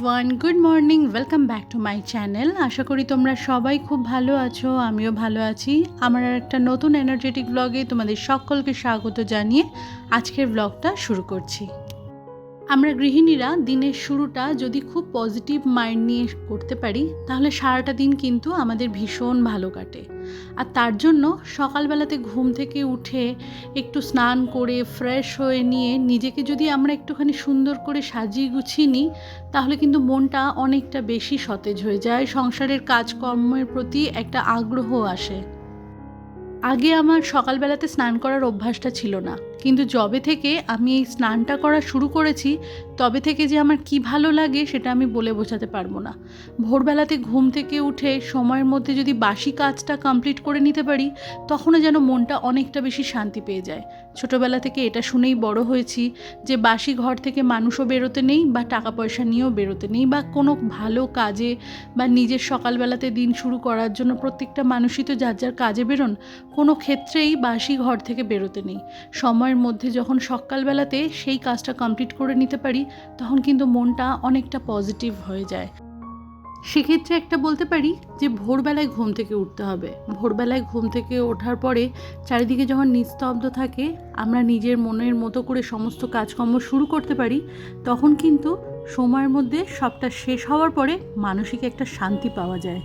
Everyone, good morning. Welcome back to my channel. আশা করি তোমরা সবাই খুব ভালো আছো, আমিও ভালো আছি। আমার আর একটা নতুন এনার্জেটিক ব্লগে তোমাদের সকলকে স্বাগত জানিয়ে আজকের ব্লগটা শুরু করছি। আমরা গৃহিণীরা দিনের শুরুটা যদি খুব পজিটিভ মাইন্ড নিয়ে করতে পারি তাহলে সারাটা দিন কিন্তু আমাদের ভীষণ ভালো কাটে। আর তার জন্য সকালবেলাতে ঘুম থেকে উঠে একটু স্নান করে ফ্রেশ হয়ে নিয়ে নিজেকে যদি আমরা একটুখানি সুন্দর করে সাজিয়ে গুছিয়ে নিই তাহলে কিন্তু মনটা অনেকটা বেশি সতেজ হয়ে যায়, সংসারের কাজকর্মের প্রতি একটা আগ্রহ আসে। আগে আমার সকালবেলাতে স্নান করার অভ্যাসটা ছিল না, কিন্তু যবে থেকে আমি এই স্নানটা করা শুরু করেছি তবে থেকে যে আমার কি ভালো লাগে সেটা আমি বলে বোঝাতে পারবো না। ভোরবেলাতে ঘুম থেকে উঠে সময়ের মধ্যে যদি বাসি কাজটা কমপ্লিট করে নিতে পারি তখনও যেন মনটা অনেকটা বেশি শান্তি পেয়ে যায়। ছোটোবেলা থেকে এটা শুনেই বড় হয়েছি যে বাসি ঘর থেকে মানুষও বেরোতে নেই বা টাকা পয়সা নিয়েও বেরোতে নেই, বা কোনো ভালো কাজে বা নিজের সকালবেলাতে দিন শুরু করার জন্য প্রত্যেকটা মানুষই তো যার যার কাজে বেরোন, কোনো ক্ষেত্রেই বাসি ঘর থেকে বেরোতে নেই। সময়ের মধ্যে যখন সকালবেলাতে সেই কাজটা কমপ্লিট করে নিতে পারি তখন কিন্তু মনটা অনেকটা পজিটিভ হয়ে যায়। সেক্ষেত্রে একটা বলতে পারি যে ভোরবেলায় ঘুম থেকে উঠতে হবে। ভোরবেলায় ঘুম থেকে ওঠার পরে চারিদিকে যখন নিস্তব্ধ থাকে, আমরা নিজের মনের মতো করে সমস্ত কাজকর্ম শুরু করতে পারি, তখন কিন্তু সময়ের মধ্যে সবটা শেষ হওয়ার পরে মানসিক একটা শান্তি পাওয়া যায়।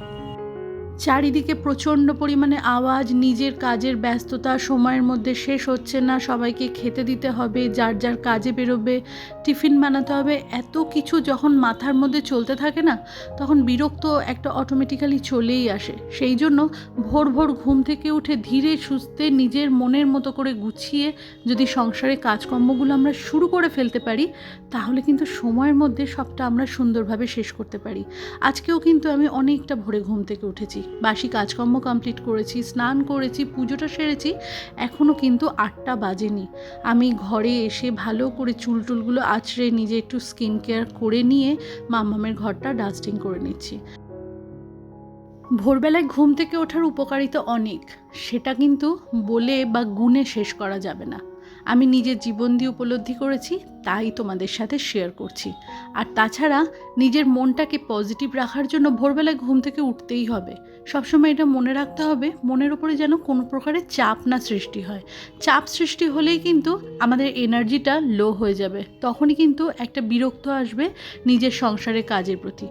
চারিদিকে প্রচণ্ড পরিমাণে আওয়াজ, নিজের কাজের ব্যস্ততা, সময়ের মধ্যে শেষ হচ্ছে না, সবাইকে খেতে দিতে হবে, যার যার কাজে বেরোবে, টিফিন বানাতে হবে, এত কিছু যখন মাথার মধ্যে চলতে থাকে না তখন বিরক্ত একটা অটোমেটিক্যালি চলেই আসে। সেই জন্য ভোর ভোর ঘুম থেকে উঠে ধীরে সুস্থে নিজের মনের মতো করে গুছিয়ে যদি সংসারের কাজকর্মগুলো আমরা শুরু করে ফেলতে পারি তাহলে কিন্তু সময়ের মধ্যে সবটা আমরা সুন্দরভাবে শেষ করতে পারি। আজকেও কিন্তু আমি অনেকটা ভোরে ঘুম থেকে উঠেছি, বাসি কাজকর্ম কমপ্লিট করেছি, স্নান করেছি, পুজোটা সেরেছি, এখনও কিন্তু 8টা বাজেনি। আমি ঘরে এসে ভালো করে চুলটুলগুলো আঁচড়ে নিজে একটু স্কিন কেয়ার করে নিয়ে মাম্মামের ঘরটা ডাস্টিং করে নিচ্ছি। ভোরবেলায় ঘুম থেকে ওঠার উপকারিতা অনেক, সেটা কিন্তু বলে বা গুণে শেষ করা যাবে না। আমি নিজের জীবন দিয়ে উপলব্ধি করেছি, তাই তোমাদের সাথে শেয়ার করছি। আর তাছাড়া নিজের মনটাকে পজিটিভ রাখার জন্য ভোরবেলায় ঘুম থেকে উঠতেই হবে। সবসময় এটা মনে রাখতে হবে মনের উপরে যেন কোনো প্রকারের চাপ না সৃষ্টি হয়। চাপ সৃষ্টি হলেই কিন্তু আমাদের এনার্জিটা লো হয়ে যাবে, তখনই কিন্তু একটা বিরক্ত আসবে নিজের সংসারের কাজের প্রতি।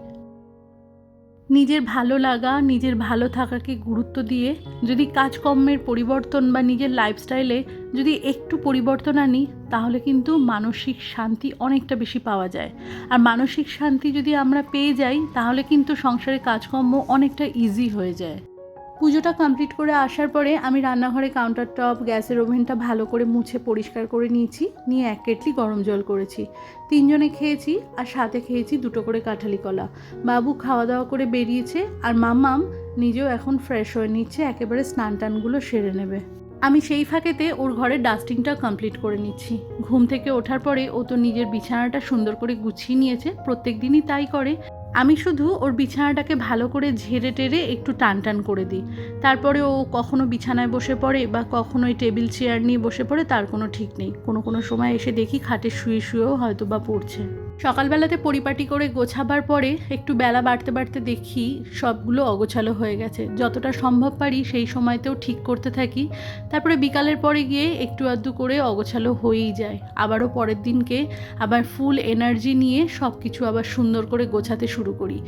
নিজের ভালো লাগা, নিজের ভালো থাকাকে গুরুত্ব দিয়ে যদি কাজকর্মের পরিবর্তন বা নিজের লাইফস্টাইলে যদি একটু পরিবর্তন আনি তাহলে কিন্তু মানসিক শান্তি অনেকটা বেশি পাওয়া যায়। আর মানসিক শান্তি যদি আমরা পেয়ে যাই তাহলে কিন্তু সংসারের কাজকর্ম অনেকটা ইজি হয়ে যায়। পুজোটা কমপ্লিট করে আসার পরে আমি রান্নাঘরে কাউন্টার টপ, গ্যাসের ওভেনটা ভালো করে মুছে পরিষ্কার করে নিয়েছি, নিয়ে 1 কেটলি গরম জল করেছি। 3 জনে খেয়েছি আর সাথে খেয়েছি 2টো করে কাঁঠালি কলা। বাবু খাওয়া দাওয়া করে বেরিয়েছে আর মাম্মাম নিজেও এখন ফ্রেশ হয়ে নিচ্ছে, একেবারে স্নান টানগুলো সেরে নেবে। আমি সেই ফাঁকেতে ওর ঘরের ডাস্টিংটা কমপ্লিট করে নিচ্ছি। ঘুম থেকে ওঠার পরে ও তো নিজের বিছানাটা সুন্দর করে গুছিয়ে নিয়েছে, প্রত্যেক দিনই তাই করে। আমি শুধু ওর বিছানাটাকে ভালো করে ঝেড়ে টেরে একটু টান টান করে দিই। তারপরে ও কখনো বিছানায় বসে পড়ে বা কখনো ওই টেবিল চেয়ার নিয়ে বসে পড়ে, তার কোনো ঠিক নেই। কোনো সময় এসে দেখি খাটে শুয়ে শুয়েও হয়তো বা পড়ছে। সকালবেলাতে পরিপাটি করে গোছাবার পরে একটু বেলা বাড়তে বাড়তে দেখি সবগুলো অগোছালো হয়ে গেছে। যতটা সম্ভব পারি সেই সময়তেও ঠিক করতে থাকি। তারপরে বিকালের পরে গিয়ে একটু আধটু করে অগোছালো হয়েই যায়। আবারও পরের দিনকে আবার ফুল এনার্জি নিয়ে সব কিছু আবার সুন্দর করে গোছাতে শুরু করি।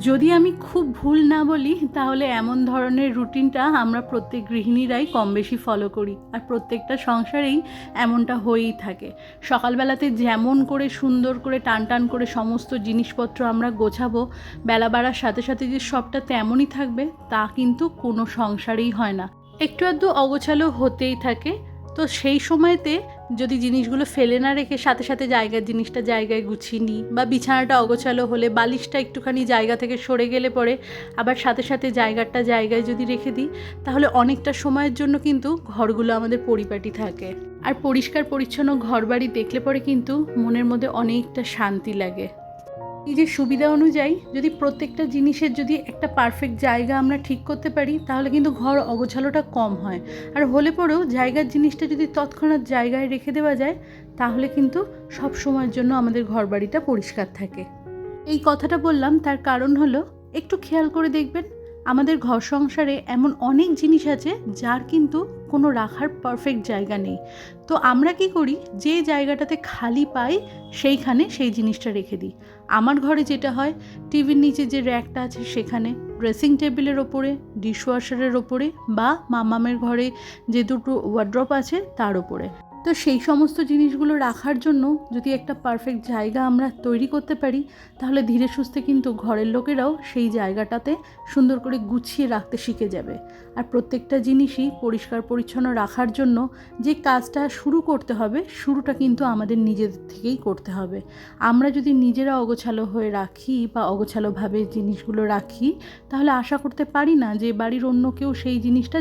যদি আমি খুব ভুল না বলি তাহলে এমন ধরনের রুটিনটা আমরা প্রত্যেক গৃহিণীরাই কম বেশি ফলো করি, আর প্রত্যেকটা সংসারেই এমনটা হয়েই থাকে। সকালবেলাতে যেমন করে সুন্দর করে টান টান করে সমস্ত জিনিসপত্র আমরা গোছাবো, বেলা বাড়ার সাথে সাথে যে সবটা তেমনই থাকবে তা কিন্তু কোনো সংসারেই হয় না, একটু আধটু অগোছালো হতেই থাকে। তো সেই সময়তে যদি জিনিসগুলো ফেলে না রেখে সাথে সাথে জায়গার জিনিসটা জায়গায় গুছিয়ে নিই, বা বিছানাটা অগোছালো হলে বালিশটা একটুখানি জায়গা থেকে সরে গেলে পরে আবার সাথে সাথে জায়গাটা জায়গায় যদি রেখে দিই তাহলে অনেকটা সময়ের জন্য কিন্তু ঘরগুলো আমাদের পরিপাটি থাকে। আর পরিষ্কার পরিচ্ছন্ন ঘরবাড়ি দেখলে পরে কিন্তু মনের মধ্যে অনেকটা শান্তি লাগে। নিজের সুবিধা অনুযায়ী যদি প্রত্যেকটা জিনিসের যদি একটা পারফেক্ট জায়গা আমরা ঠিক করতে পারি তাহলে কিন্তু ঘর অগোছালোটা কম হয়। আর হলে পরেও জায়গার জিনিসটা যদি তৎক্ষণাৎ জায়গায় রেখে দেওয়া যায় তাহলে কিন্তু সব সময়ের জন্য আমাদের ঘরবাড়িটা পরিষ্কার থাকে। এই কথাটা বললাম তার কারণ হলো, একটু খেয়াল করে দেখবেন আমাদের ঘর সংসারে এমন অনেক জিনিস আছে যার কিন্তু কোনো রাখার পারফেক্ট জায়গা নেই। তো আমরা কি করি, যে জায়গাটাতে খালি পাই সেইখানে সেই জিনিসটা রেখে দিই। আমার ঘরে যেটা হয়, টিভির নিচে যে র্যাকটা আছে সেখানে, ড্রেসিং টেবিলের ওপরে, ডিশওয়াশারের ওপরে, বা মামামের ঘরে যে দুটো ওয়ার্ড্রপ আছে তার ওপরে। তো সেই সমস্ত জিনিসগুলো রাখার জন্য যদি একটা পারফেক্ট জায়গা আমরা তৈরি করতে পারি, তাহলে ধীরে সুস্থে কিন্তু ঘরের লোকেরাও সেই জায়গাটাতে সুন্দর করে গুছিয়ে রাখতে শিখে যাবে। আর প্রত্যেকটা জিনিসই পরিষ্কার পরিচ্ছন্ন রাখার জন্য যে কাজটা শুরু করতে হবে, শুরুটা কিন্তু আমাদের নিজেদের থেকেই করতে হবে। আমরা যদি নিজেরা অগোছালো হয়ে রাখি বা অগোছালোভাবে জিনিসগুলো রাখি, তাহলে আশা করতে পারি না যে বাড়ির অন্য কেউ সেই জিনিসটা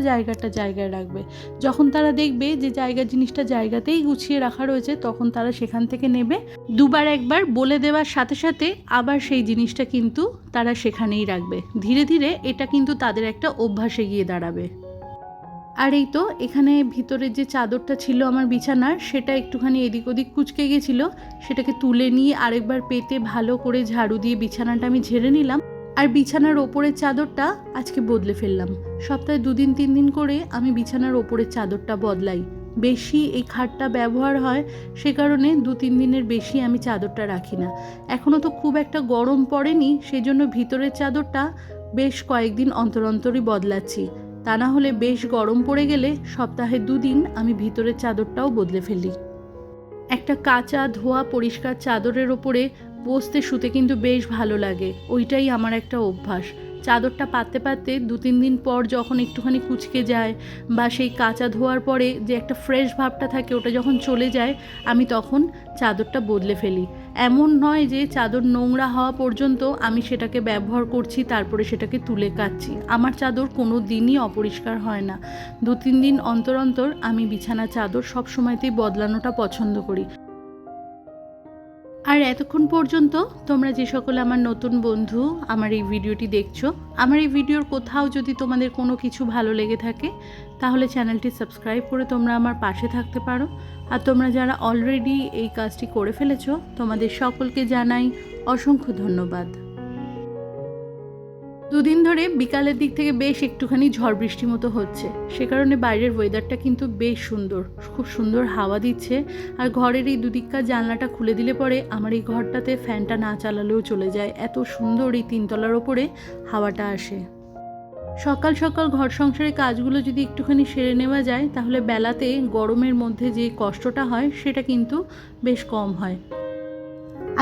জায়গায় রাখবে। যখন তারা দেখবে যে জিনিসটা জায়গাতেই গুছিয়ে রাখা রয়েছে, তখন তারা সেখান থেকে নেবে। দুবার একবার বলে দেওয়ার সাথে সাথে আবার সেই জিনিসটা কিন্তু তারা সেখানেই রাখবে। ধীরে ধীরে এটা কিন্তু তাদের একটা অভ্যাসে গিয়ে দাঁড়াবে। আর এই তো এখানে ভিতরের যে চাদরটা ছিল আমার বিছানার, সেটা একটুখানি এদিক ওদিক কুঁচকে গেছিলো, সেটাকে তুলে নিয়ে আরেকবার পেতে ভালো করে ঝাড়ু দিয়ে বিছানাটা আমি ঝেড়ে নিলাম। আর বিছানার ওপরের চাদরটা আজকে বদলে ফেললাম। সপ্তাহে 2 দিন 3 দিন করে আমি বিছানার ওপরের চাদরটা বদলাই। বেশি এই খাটটা ব্যবহার হয়, সে কারণে 2-3 দিনের বেশি আমি চাদরটা রাখি না। এখনও তো খুব একটা গরম পড়েনি, সেজন্য ভিতরের চাদরটা বেশ কয়েকদিন অন্তর অন্তরই বদলাচ্ছি। তা না হলে বেশ গরম পড়ে গেলে সপ্তাহে 2 দিন আমি ভিতরের চাদরটাও বদলে ফেলি। একটা কাঁচা ধোয়া পরিষ্কার চাদরের ওপরে বসতে শুতে কিন্তু বেশ ভালো লাগে, ওইটাই আমার একটা অভ্যাস। চাদরটা পাততে পাততে 2-3 দিন পর যখন একটুখানি কুঁচকে যায়, বা সেই কাঁচা ধোয়ার পরে যে একটা ফ্রেশ ভাবটা থাকে ওটা যখন চলে যায়, আমি তখন চাদরটা বদলে ফেলি। এমন নয় যে চাদর নোংরা হওয়া পর্যন্ত আমি সেটাকে ব্যবহার করছি তারপরে সেটাকে তুলে কাচ্ছি। আমার চাদর কোনো দিনই অপরিষ্কার হয় না। 2-3 দিন অন্তর অন্তর আমি বিছানা চাদর সব সময়তেই বদলানোটা পছন্দ করি। আর এতক্ষণ পর্যন্ত তোমরা যে সকল আমার নতুন বন্ধু আমার এই ভিডিওটি দেখছো, আমার এই ভিডিওর কোথাও যদি তোমাদের কোনো কিছু ভালো লেগে থাকে, তাহলে চ্যানেলটি সাবস্ক্রাইব করে তোমরা আমার পাশে থাকতে পারো। আর তোমরা যারা অলরেডি এই কাজটি করে ফেলেছো, তোমাদের সকলকে জানাই অসংখ্য ধন্যবাদ। 2 দিন ধরে বিকালের দিক থেকে বেশ একটুখানি ঝড় বৃষ্টি মতো হচ্ছে, সে কারণে বাইরের ওয়েদারটা কিন্তু বেশ সুন্দর, খুব সুন্দর হাওয়া দিচ্ছে। আর ঘরের এই দুদিককার জানলাটা খুলে দিলে পরে আমার এই ঘরটাতে ফ্যানটা না চালালেও চলে যায়, এত সুন্দর এই 3 তলার ওপরে হাওয়াটা আসে। সকাল সকাল ঘর সংসারের কাজগুলো যদি একটুখানি সেরে নেওয়া যায়, তাহলে বেলাতে গরমের মধ্যে যে কষ্টটা হয় সেটা কিন্তু বেশ কম হয়।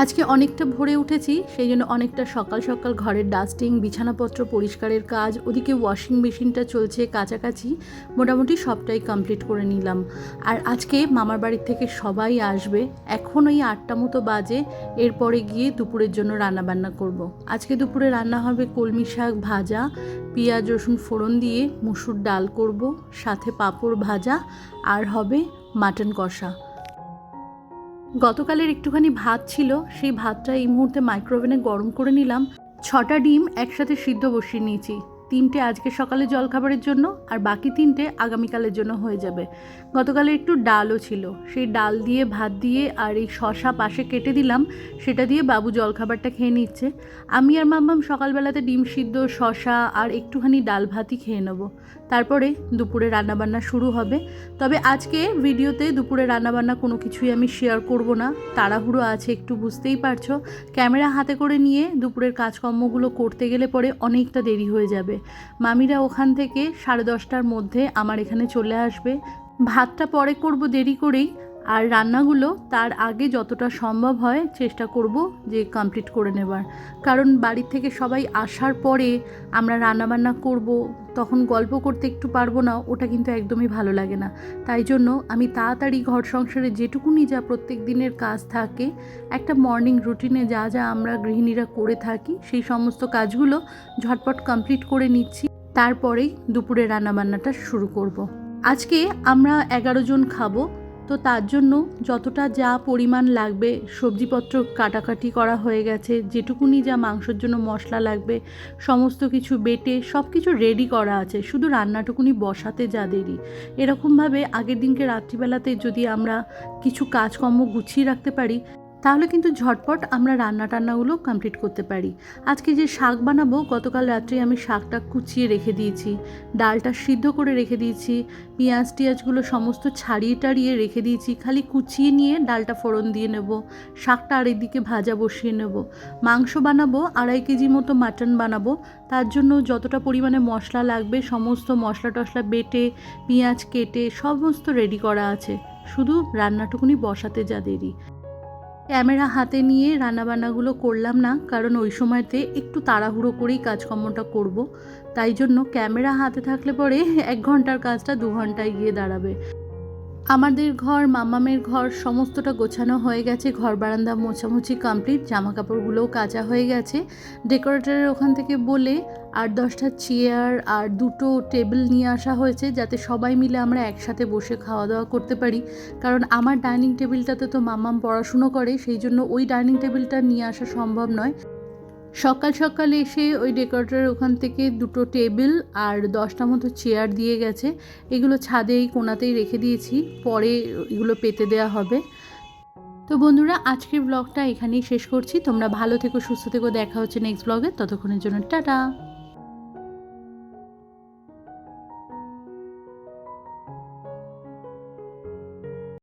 আজকে অনেকটা ভোরে উঠেছি, সেই জন্য অনেকটা সকাল সকাল ঘরের ডাস্টিং, বিছানাপত্র পরিষ্কারের কাজ, ওদিকে ওয়াশিং মেশিনটা চলছে, কাছাকাছি মোটামুটি সবটাই কমপ্লিট করে নিলাম। আর আজকে মামার বাড়ির থেকে সবাই আসবে, এখন ওই 8টা মতো বাজে। এরপরে গিয়ে দুপুরের জন্য রান্নাবান্না করব। আজকে দুপুরে রান্না হবে কলমি শাক ভাজা, পেঁয়াজ রসুন ফোড়ন দিয়ে মুসুর ডাল করব, সাথে পাঁপড় ভাজা, আর হবে মাটন কষা। গতকালের একটুখানি ভাত ছিল, সেই ভাতটা এই মুহূর্তে মাইক্রোওভেনে গরম করে নিলাম। 6টা ডিম একসাথে সিদ্ধ বসিয়ে নিয়েছি, 3টে আজকে সকালে জলখাবারের জন্য, আর বাকি 3টে আগামীকালের জন্য হয়ে যাবে। গতকালে একটু ডালও ছিল, সেই ডাল দিয়ে ভাত দিয়ে আর এই শশা পাশে কেটে দিলাম, সেটা দিয়ে বাবু জলখাবারটা খেয়ে নিচ্ছে। আমি আর মাম্মাম সকালবেলাতে ডিম সিদ্ধ, শশা আর একটুখানি ডাল ভাতই খেয়ে নেব। তারপরে দুপুরে রান্নাবান্না শুরু হবে। তবে আজকে ভিডিওতে দুপুরে রান্নাবান্না কোনো কিছুই আমি শেয়ার করব না, তাড়াহুড়ো আছে একটু, বুঝতেই পারছো। ক্যামেরা হাতে করে নিয়ে দুপুরের কাজকর্মগুলো করতে গেলে পরে অনেকটা দেরি হয়ে যাবে। মামিরা ওখান থেকে 10:30টার মধ্যে আমার এখানে চলে আসবে। ভাতটা পরে করব দেরি করেই, আর রান্নাগুলো তার আগে যতটা সম্ভব হয় চেষ্টা করব যে কমপ্লিট করে নেবার। কারণ বাড়ির থেকে সবাই আসার পরে আমরা রান্নাবান্না করব, তখন গল্প করতে একটু পারবো না, ওটা কিন্তু একদমই ভালো লাগে না। তাই জন্য আমি তাড়াতাড়ি ঘর সংসারে যেটুকুনি যা প্রত্যেক দিনের কাজ থাকে, একটা মর্নিং রুটিনে যা যা আমরা গৃহিণীরা করে থাকি, সেই সমস্ত কাজগুলো ঝটপট কমপ্লিট করে নিচ্ছি। তারপরেই দুপুরে রান্নাবান্নাটা শুরু করব। আজকে আমরা 11 জন খাবো, তো তার জন্য যতটা যা পরিমাণ লাগবে সবজিপত্র কাটাকাটি করা হয়ে গেছে, যেটুকুনি যা মাংসের জন্য মশলা লাগবে সমস্ত কিছু বেটে সব কিছু রেডি করা আছে, শুধু রান্নাটুকুনি বসাতে যা দেরি। এরকমভাবে আগের দিনকে রাত্রিবেলাতে যদি আমরা কিছু কাজকর্ম গুছিয়ে রাখতে পারি, তাহলে কিন্তু ঝটপট আমরা রান্না টান্নাগুলো কমপ্লিট করতে পারি। আজকে যে শাক বানাবো, গতকাল রাত্রে আমি শাকটা কুচিয়ে রেখে দিয়েছি, ডালটা সিদ্ধ করে রেখে দিয়েছি, পেঁয়াজ টিয়াজগুলো সমস্ত ছাড়িয়ে টাড়িয়ে রেখে দিয়েছি, খালি কুচিয়ে নিয়ে ডালটা ফোড়ন দিয়ে নেব, শাকটা আরেকদিকে ভাজা বসিয়ে নেব। মাংস বানাবো, 2.5 কেজি মতো মাটন বানাবো, তার জন্য যতটা পরিমাণে মশলা লাগবে সমস্ত মশলা টশলা বেটে পেঁয়াজ কেটে সমস্ত রেডি করা আছে, শুধু রান্নাটুকুনি বসাতে যা দেরি। ক্যামেরা হাতে নিয়ে রান্নাবান্নাগুলো করলাম না, কারণ ওই সময়তে একটু তাড়াহুড়ো করেই কাজকর্মটা করব, তাই জন্য ক্যামেরা হাতে থাকলে পরে 1 ঘন্টার কাজটা 2 ঘন্টায় গিয়ে দাঁড়াবে। আমাদের ঘর, মামামের ঘর সমস্তটা গোছানো হয়ে গেছে, ঘর বারান্দা মোছামুছি কমপ্লিট, জামা কাপড়গুলোও কাচা হয়ে গেছে। ডেকোরেটরের ওখান থেকে বলে 8-10টা চেয়ার আর 2টো টেবিল নিয়ে আসা হয়েছে, যাতে সবাই মিলে আমরা একসাথে বসে খাওয়া দাওয়া করতে পারি। কারণ আমার ডাইনিং টেবিলটাতে তো মামাম পড়াশুনো করে, সেই জন্য ওই ডাইনিং টেবিলটা নিয়ে আসা সম্ভব নয়। সকাল সকাল এসে ওই ডেকোরেটরের ওখান থেকে 2টো টেবিল আর 10টা মতো চেয়ার দিয়ে গেছে, এগুলো ছাদে এই কোণাতেই রেখে দিয়েছি, পরে এগুলো পেতে দেওয়া হবে। তো বন্ধুরা, আজকের ব্লগটা এখানেই শেষ করছি। তোমরা ভালো থেকো, সুস্থ থেকো, দেখা হচ্ছে নেক্সট ব্লগে, ততক্ষণের জন্য টাটা।